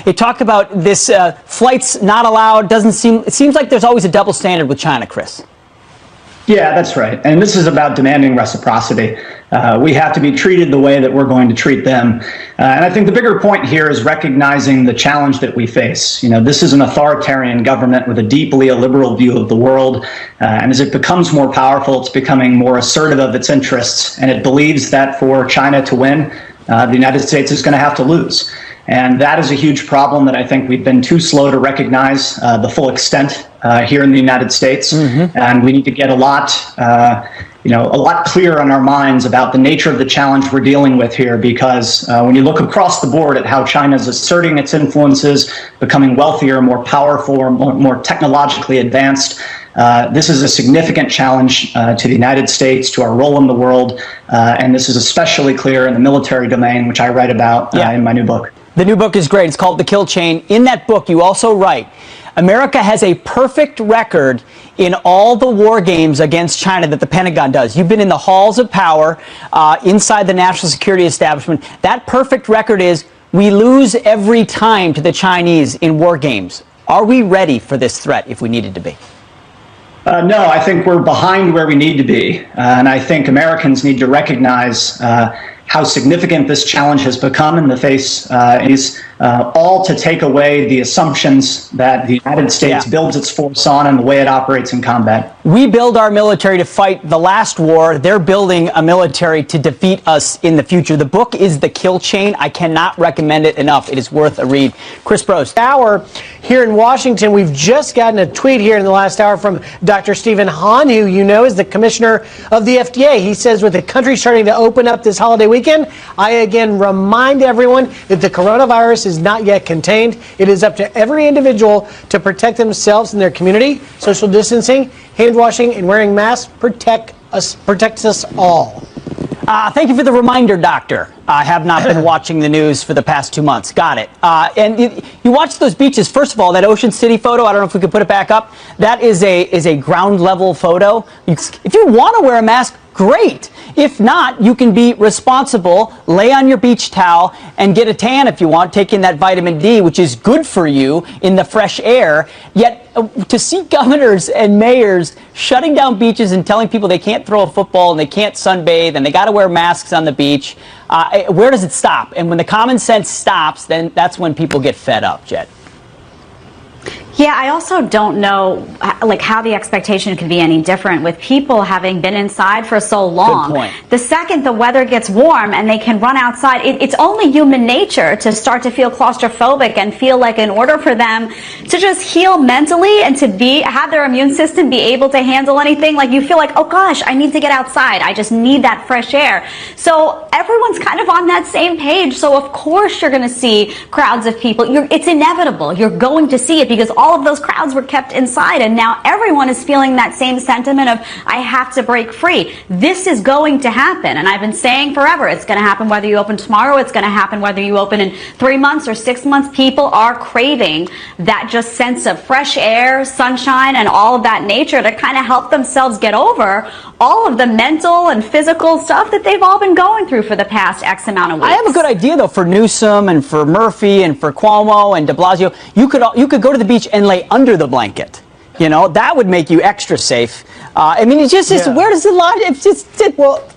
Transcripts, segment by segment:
They talk about this flights not allowed. It seems like there's always a double standard with China, Chris. Yeah, that's right. And this is about demanding reciprocity. We have to be treated the way that we're going to treat them. And I think the bigger point here is recognizing the challenge that we face. You know, this is an authoritarian government with a deeply illiberal view of the world. And as it becomes more powerful, it's becoming more assertive of its interests. And it believes that for China to win, the United States is going to have to lose. And that is a huge problem that I think we've been too slow to recognize the full extent here in the United States. And we need to get a lot clearer in our minds about the nature of the challenge we're dealing with here, because when you look across the board at how China is asserting its influences, becoming wealthier, more powerful, or more technologically advanced, this is a significant challenge to the United States, to our role in the world, and this is especially clear in the military domain, which I write about in my new book. The new book is great. It's called The Kill Chain. In that book, you also write, America has a perfect record in all the war games against China that the Pentagon does. You've been in the halls of power inside the national security establishment. That perfect record is we lose every time to the Chinese in war games. Are we ready for this threat if we needed to be? No, I think we're behind where we need to be. And I think Americans need to recognize how significant this challenge has become in the face all to take away the assumptions that the United States builds its force on and the way it operates in combat. We build our military to fight the last war. They're building a military to defeat us in the future. The book is The Kill Chain. I cannot recommend it enough. It is worth a read. Chris Brost. Hour here in Washington, we've just gotten a tweet here in the last hour from Dr. Stephen Hahn, who you know is the commissioner of the FDA. He says, with the country starting to open up this holiday weekend, I again remind everyone that the coronavirus is not yet contained. It is up to every individual to protect themselves and their community. Social distancing, hand washing, and wearing masks protects us all. Thank you for the reminder, Doctor. I have not been watching the news for the past 2 months. Got it. And you watch those beaches. First of all, that Ocean City photo, I don't know if we could put it back up. That is a ground level photo. If you want to wear a mask, great. If not, you can be responsible, lay on your beach towel, and get a tan if you want, take in that vitamin D, which is good for you in the fresh air. Yet, to see governors and mayors shutting down beaches and telling people they can't throw a football and they can't sunbathe and they got to wear masks on the beach, where does it stop? And when the common sense stops, then that's when people get fed up, Jed. Yeah, I also don't know how the expectation could be any different with people having been inside for so long. Good point. The second the weather gets warm and they can run outside, it's only human nature to start to feel claustrophobic and feel like in order for them to just heal mentally and to have their immune system be able to handle anything, like you feel like, oh gosh, I need to get outside. I just need that fresh air. So everyone's kind of on that same page. So of course you're going to see crowds of people. It's inevitable. You're going to see it because all of those crowds were kept inside, and now everyone is feeling that same sentiment of, I have to break free. This is going to happen, and I've been saying forever, it's going to happen whether you open tomorrow, it's going to happen whether you open in 3 months or 6 months. People are craving that just sense of fresh air, sunshine, and all of that nature to kind of help themselves get over all of the mental and physical stuff that they've all been going through for the past X amount of weeks. I have a good idea, though, for Newsom and for Murphy and for Cuomo and de Blasio. You could go to the beach and lay under the blanket. You know, that would make you extra safe. I mean, it's just where does the line? It's just well.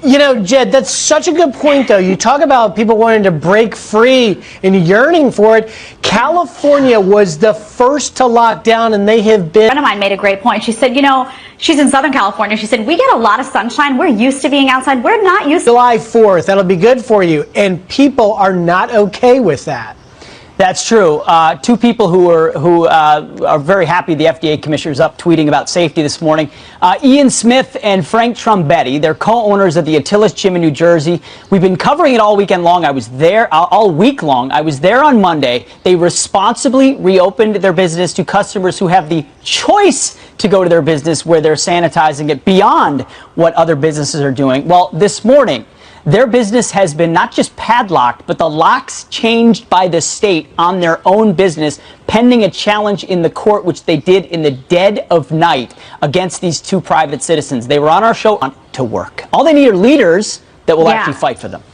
You know, Jed, that's such a good point, though. You talk about people wanting to break free and yearning for it. California was the first to lock down, and they have been. A friend of mine made a great point. She said, you know, she's in Southern California. She said, we get a lot of sunshine. We're used to being outside. We're not used to July 4th. That'll be good for you. And people are not okay with that. That's true. Two people who are very happy the FDA commissioner's up tweeting about safety this morning. Ian Smith and Frank Trombetti, they're co-owners of the Attilas Gym in New Jersey. We've been covering it all weekend long. I was there all week long. I was there on Monday. They responsibly reopened their business to customers who have the choice to go to their business where they're sanitizing it beyond what other businesses are doing. Well, this morning, their business has been not just padlocked, but the locks changed by the state on their own business, pending a challenge in the court, which they did in the dead of night against these two private citizens. They were on our show to work. All they need are leaders that will actually fight for them.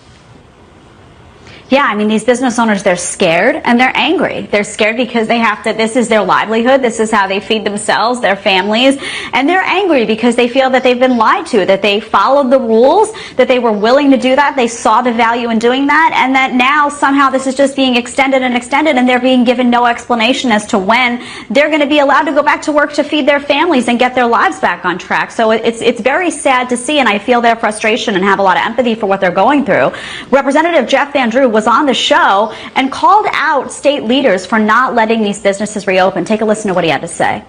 Yeah, I mean, these business owners, they're scared and they're angry. They're scared because they have to, this is their livelihood. This is how they feed themselves, their families. And they're angry because they feel that they've been lied to, that they followed the rules, that they were willing to do that. They saw the value in doing that. And that now somehow this is just being extended and they're being given no explanation as to when they're going to be allowed to go back to work to feed their families and get their lives back on track. So it's very sad to see, and I feel their frustration and have a lot of empathy for what they're going through. Representative Jeff Van Drew was on the show and called out state leaders for not letting these businesses reopen. Take a listen to what he had to say.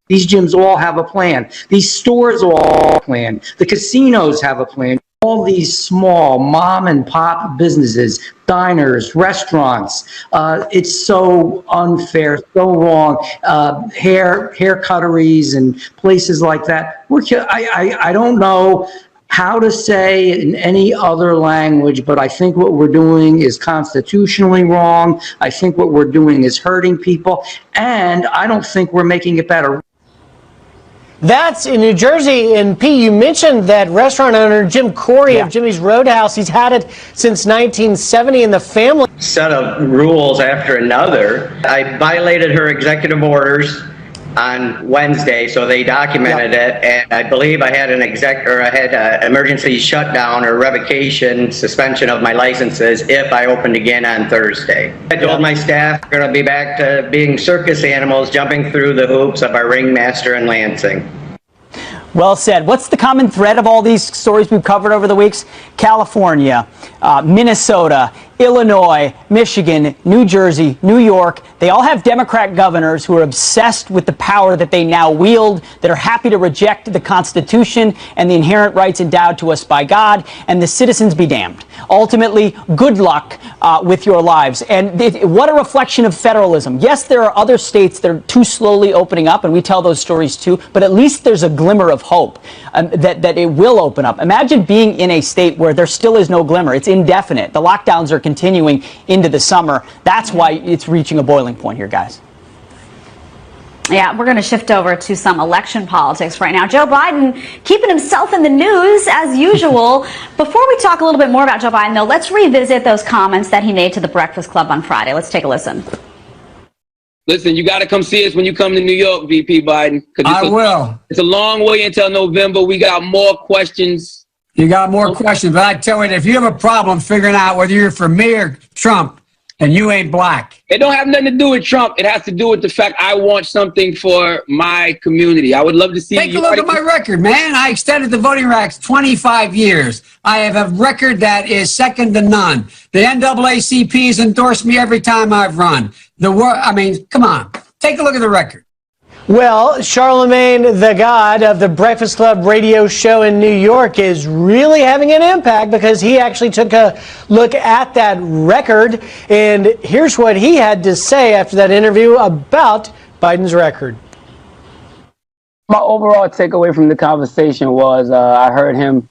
These gyms all have a plan. These stores all have a plan. The casinos have a plan. All these small mom and pop businesses, diners, restaurants, it's so unfair, so wrong. Hair cutteries and places like that. I don't know how to say it in any other language, but I think what we're doing is constitutionally wrong. I think what we're doing is hurting people, and I don't think we're making it better. That's in New Jersey. And Pete, you mentioned that restaurant owner Jim Corey of Jimmy's Roadhouse. He's had it since 1970, and the family set of rules after another. I violated her executive orders on Wednesday, so they documented it, and I believe I had an emergency shutdown or revocation, suspension of my licenses if I opened again on Thursday. I told my staff we're going to be back to being circus animals, jumping through the hoops of our ringmaster in Lansing. Well said. What's the common thread of all these stories we've covered over the weeks? California, Minnesota, Illinois, Michigan, New Jersey, New York. They all have Democrat governors who are obsessed with the power that they now wield, that are happy to reject the Constitution and the inherent rights endowed to us by God, and the citizens be damned. Ultimately, good luck with your lives. And what a reflection of federalism. Yes, there are other states that are too slowly opening up, and we tell those stories too, but at least there's a glimmer of hope that it will open up. Imagine being in a state where there still is no glimmer. It's indefinite. The lockdowns are continuing into the summer. That's why it's reaching a boiling point here, guys. Yeah, we're going to shift over to some election politics right now. Joe Biden keeping himself in the news as usual. Before we talk a little bit more about Joe Biden, though, let's revisit those comments that he made to the Breakfast Club on Friday. Let's take a listen. Listen, you got to come see us when you come to New York, VP Biden. I will. It's a long way until November. We got more questions. You got more questions, but I tell you, if you have a problem figuring out whether you're for me or Trump, and you ain't black. It don't have nothing to do with Trump. It has to do with the fact I want something for my community. I would love to see. Take a look at my record, man. I extended the voting rights 25 years. I have a record that is second to none. The NAACP has endorsed me every time I've run. Come on. Take a look at the record. Well, Charlemagne the God of the Breakfast Club radio show in New York is really having an impact because he actually took a look at that record. And here's what he had to say after that interview about Biden's record. My overall takeaway from the conversation was I heard him,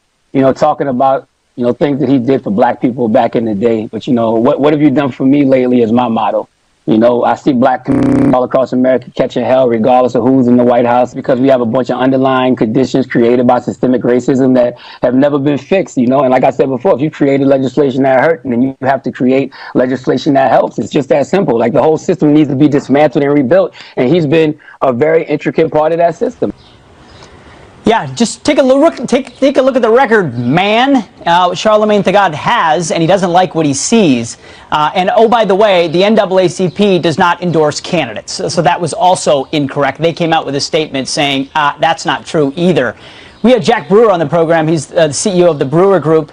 talking about, things that he did for black people back in the day. But, what have you done for me lately is my motto. I see black communities all across America catching hell regardless of who's in the White House because we have a bunch of underlying conditions created by systemic racism that have never been fixed, And like I said before, if you created legislation that hurt, then you have to create legislation that helps. It's just that simple. Like the whole system needs to be dismantled and rebuilt. And he's been a very intricate part of that system. Yeah, just take a look at the record, man. Charlemagne the God has, and he doesn't like what he sees. And oh, by the way, the NAACP does not endorse candidates, so that was also incorrect. They came out with a statement saying that's not true either. We had Jack Brewer on the program. He's the CEO of the Brewer Group.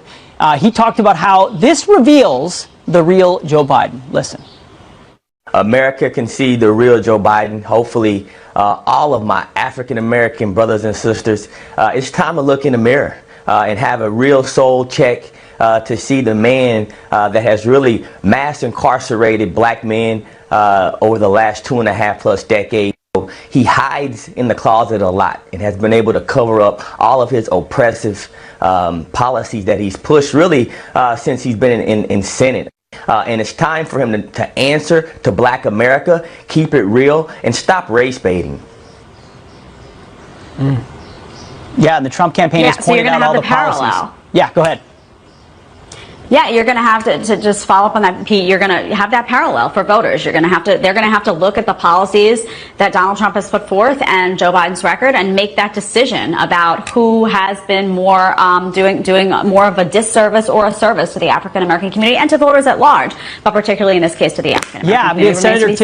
He talked about how this reveals the real Joe Biden. Listen. America can see the real Joe Biden. Hopefully, all of my African-American brothers and sisters, it's time to look in the mirror and have a real soul check to see the man that has really mass incarcerated black men over the last 2.5+ decades. He hides in the closet a lot and has been able to cover up all of his oppressive policies that he's pushed really since he's been in Senate. And it's time for him to answer to black America, keep it real, and stop race baiting. Yeah, and the Trump campaign has pointed out all the policies. Yeah, go ahead. Yeah, you're going to have to just follow up on that, Pete. You're going to have that parallel for voters. They're going to have to look at the policies that Donald Trump has put forth and Joe Biden's record and make that decision about who has been more doing more of a disservice or a service to the African American community and to voters at large, but particularly in this case to the African American community. Yeah, Senator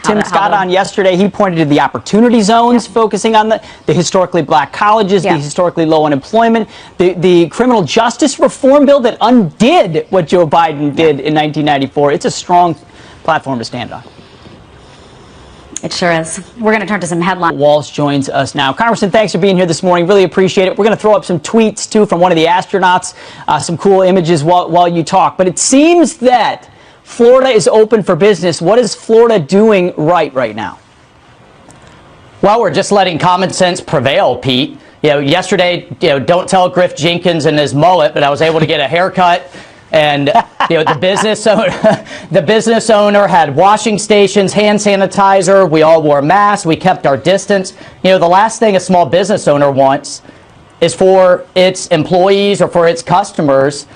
Tim Scott on yesterday, he pointed to the opportunity zones, focusing on the historically black colleges, the historically low unemployment, the criminal justice reform bill that undid what Joe Biden did in 1994. It's a strong platform to stand on. It sure is. We're going to turn to some headlines. Walsh joins us now. Congressman, thanks for being here this morning. Really appreciate it. We're going to throw up some tweets, too, from one of the astronauts, some cool images while you talk. But it seems that Florida is open for business. What is Florida doing right now? Well, we're just letting common sense prevail, Pete. Yesterday, don't tell Griff Jenkins and his mullet, but I was able to get a haircut. And the business owner had washing stations, hand sanitizer. We all wore masks. We kept our distance. The last thing a small business owner wants is for its employees or for its customers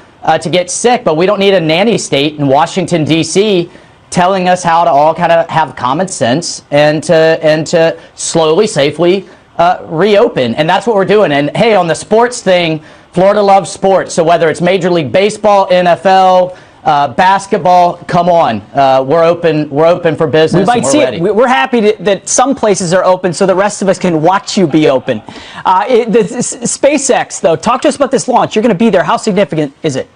to get sick. But we don't need a nanny state in Washington, D.C. telling us how to all kind of have common sense and to slowly, safely reopen. And that's what we're doing. And hey, on the sports thing, Florida loves sports, so whether it's Major League Baseball, NFL, basketball, come on, we're open for business. We might see it. We're happy that some places are open, so the rest of us can watch you be open. SpaceX, though, talk to us about this launch. You're going to be there. How significant is it?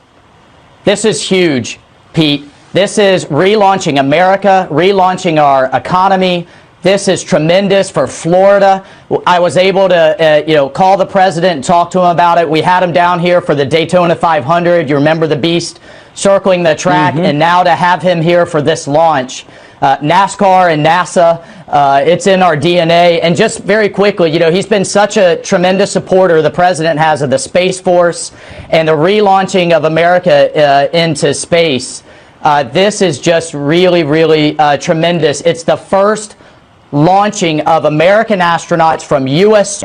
This is huge, Pete. This is relaunching America, relaunching our economy. This is tremendous for Florida. I was able to, call the president and talk to him about it. We had him down here for the Daytona 500. You remember the beast circling the track, and now to have him here for this launch. NASCAR and NASA, it's in our DNA. And just very quickly, he's been such a tremendous supporter, the president has, of the Space Force and the relaunching of America into space. This is just really, really tremendous. It's the first launching of American astronauts from U.S.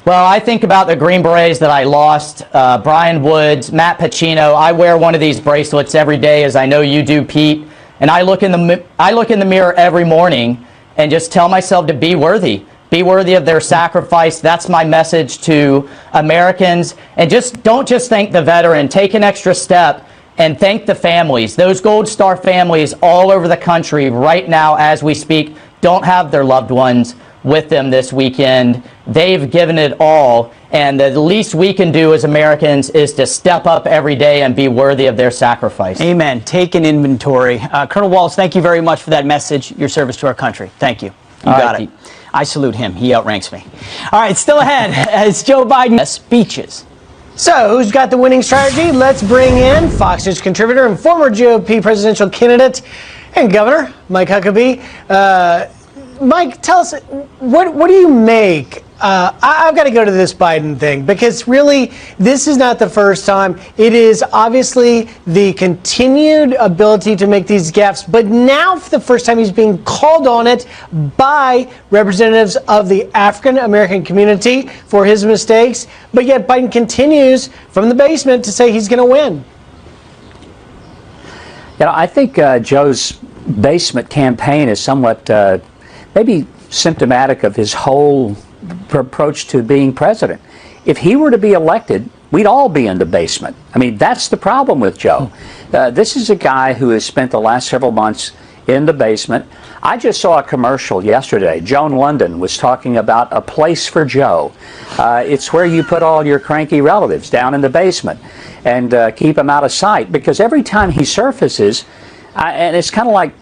Well, I think about the Green Berets that I lost, Brian Woods, Matt Pacino. I wear one of these bracelets every day, as I know you do, Pete. And I look in the mirror every morning and just tell myself to be worthy. Be worthy of their sacrifice. That's my message to Americans. And don't just thank the veteran. Take an extra step and thank the families. Those Gold Star families all over the country right now as we speak don't have their loved ones with them this weekend. They've given it all, and the least we can do as Americans is to step up every day and be worthy of their sacrifice. Amen. Take an inventory. Colonel Walsh, thank you very much for that message, your service to our country. Thank you. You got it. I salute him. He outranks me. All right, still ahead as Joe Biden speeches. So, who's got the winning strategy? Let's bring in Fox News contributor and former GOP presidential candidate and Governor Mike Huckabee. Mike, tell us, what do you make? I've got to go to this Biden thing because really, this is not the first time. It is obviously the continued ability to make these gaffes, but now for the first time, he's being called on it by representatives of the African American community for his mistakes. But yet Biden continues from the basement to say he's going to win. I think Joe's basement campaign is somewhat maybe symptomatic of his whole approach to being president. If he were to be elected, we'd all be in the basement. I mean, that's the problem with Joe. This is a guy who has spent the last several months in the basement. I just saw a commercial yesterday. Joan London was talking about a place for Joe. It's where you put all your cranky relatives down in the basement and keep them out of sight, because every time he surfaces, and it's kind of like,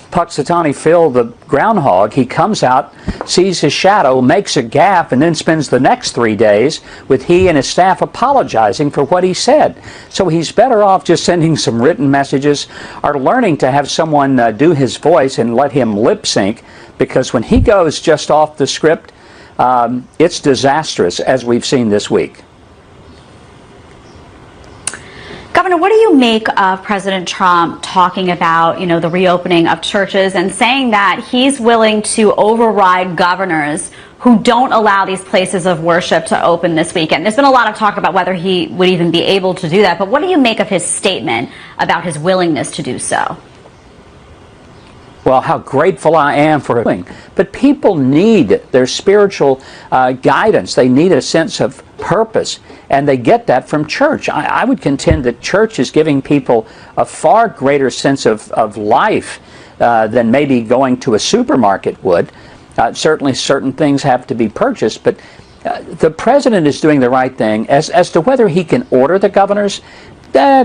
Punxsutawney Phil the groundhog, he comes out, sees his shadow, makes a gaffe, and then spends the next 3 days with he and his staff apologizing for what he said. So he's better off just sending some written messages or learning to have someone do his voice and let him lip sync, because when he goes just off the script, it's disastrous, as we've seen this week. Governor, what do you make of President Trump talking about, the reopening of churches and saying that he's willing to override governors who don't allow these places of worship to open this weekend? There's been a lot of talk about whether he would even be able to do that, but what do you make of his statement about his willingness to do so? Well, how grateful I am for it. But people need their spiritual guidance. They need a sense of purpose, and they get that from church. I would contend that church is giving people a far greater sense of life than maybe going to a supermarket would. Certainly certain things have to be purchased, but the president is doing the right thing. As to whether he can order the governors,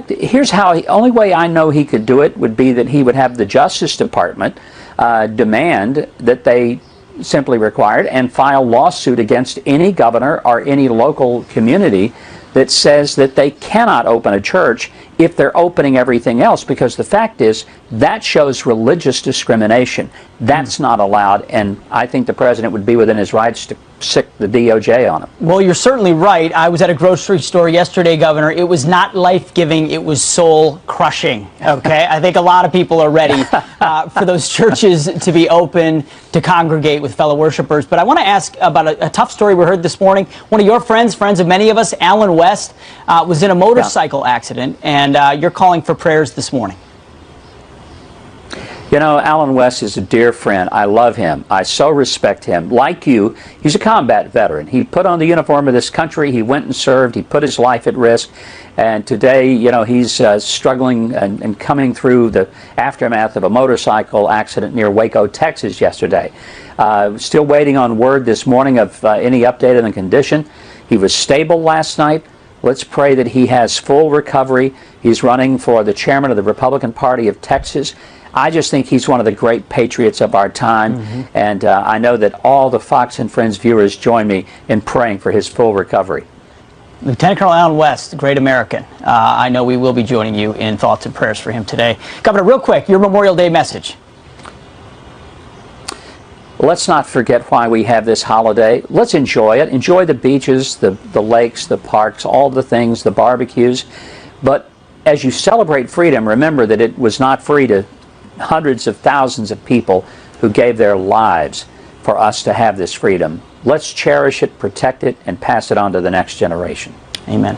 here's how. Only way I know he could do it would be that he would have the Justice Department demand that they simply required and file lawsuit against any governor or any local community that says that they cannot open a church if they're opening everything else, because the fact is that shows religious discrimination. That's not allowed, and I think the president would be within his rights to sick the DOJ on him. Well, you're certainly right. I was at a grocery store yesterday, Governor. It was not life-giving. It was soul-crushing, okay? I think a lot of people are ready for those churches to be open, to congregate with fellow worshipers. But I want to ask about a tough story we heard this morning. One of your friends of many of us, Alan West, was in a motorcycle accident, and you're calling for prayers this morning. You know, Alan West is a dear friend. I love him. I so respect him. Like you, he's a combat veteran. He put on the uniform of this country. He went and served. He put his life at risk. And today, he's struggling and coming through the aftermath of a motorcycle accident near Waco, Texas yesterday. Still waiting on word this morning of any update on the condition. He was stable last night. Let's pray that he has full recovery. He's running for the chairman of the Republican Party of Texas. I just think he's one of the great patriots of our time, and I know that all the Fox and Friends viewers join me in praying for his full recovery. Lieutenant Colonel Alan West, great American. I know we will be joining you in thoughts and prayers for him today. Governor, real quick, your Memorial Day message. Let's not forget why we have this holiday. Let's enjoy it. Enjoy the beaches, the lakes, the parks, all the things, the barbecues. But as you celebrate freedom, remember that it was not free to hundreds of thousands of people who gave their lives for us to have this freedom. Let's cherish it, protect it, and pass it on to the next generation. Amen.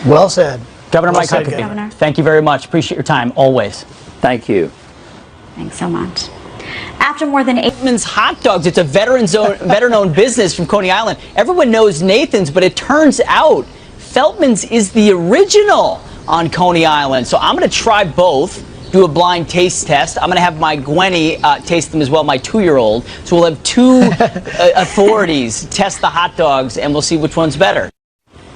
Well said. Governor Well Mike said, Huckabee, Governor. thank you very much. Appreciate your time, always. Thank you. Thanks so much. After more than 8 Nathan's Hot Dogs. It's a veteran-owned business from Coney Island. Everyone knows Nathan's, but it turns out Feltman's is the original on Coney Island. So I'm going to try both, do a blind taste test. I'm going to have my Gwenny taste them as well, my 2-year-old. So we'll have two authorities test the hot dogs, and we'll see which one's better.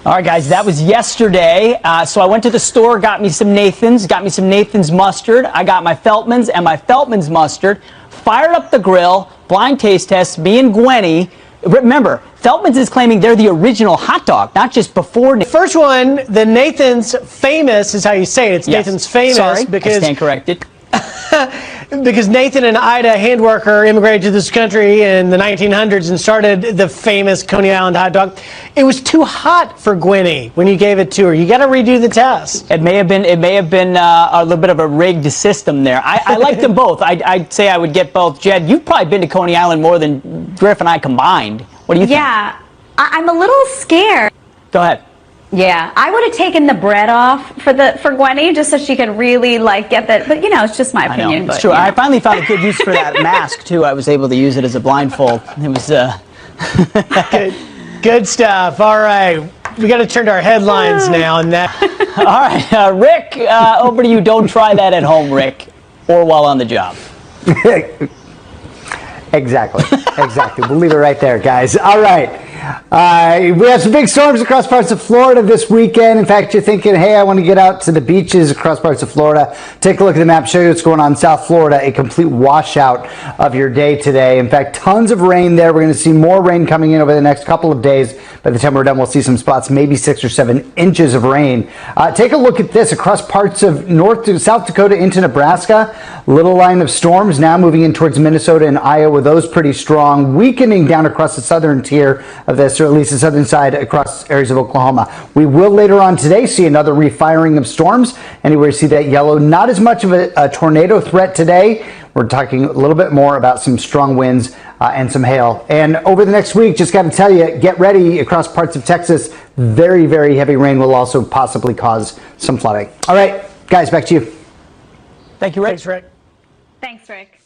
All right, guys, that was yesterday. So I went to the store, got me some Nathan's mustard. I got my Feltman's and my Feltman's mustard. Fired up the grill, blind taste test, me and Gwenny. Remember, Feltman's is claiming they're the original hot dog, not just before. First one, the Nathan's Famous is how you say it. It's Yes. Nathan's Famous Sorry, because I stand corrected. because Nathan and Ida Handworker immigrated to this country in the 1900s and started the famous Coney Island hot dog. It was too hot for Gwenny when you gave it to her. You got to redo the test. It may have been a little bit of a rigged system there. I liked them both. I'd say I would get both. Jed, you've probably been to Coney Island more than Griff and I combined. What do you think? Yeah, I'm a little scared. Go ahead. Yeah, I would have taken the bread off for Gwenny just so she could really get that. But it's just my I know, opinion. it's But, true. I finally found a good use for that mask too. I was able to use it as a blindfold. It was Good stuff. All right, we got to turn to our headlines now. And that. All right, Rick, over to you. Don't try that at home, Rick, or while on the job. Exactly. We'll leave it right there, guys. All right. We have some big storms across parts of Florida this weekend. In fact, you're thinking, hey, I want to get out to the beaches across parts of Florida. Take a look at the map, show you what's going on in South Florida. A complete washout of your day today. In fact, tons of rain there. We're going to see more rain coming in over the next couple of days. By the time we're done, we'll see some spots, maybe 6 or 7 inches of rain. Take a look at this across parts of North to South Dakota into Nebraska. Little line of storms now moving in towards Minnesota and Iowa. Those pretty strong, weakening down across the southern tier of of this, or at least the southern side across areas of Oklahoma. We will later on today see another refiring of storms. Anywhere you see that yellow, not as much of a tornado threat today. We're talking a little bit more about some strong winds and some hail. And over the next week, just got to tell you, get ready across parts of Texas. Very, very heavy rain will also possibly cause some flooding. All right, guys, back to you. Thank you, Rick. Thanks, Rick. Thanks, Rick.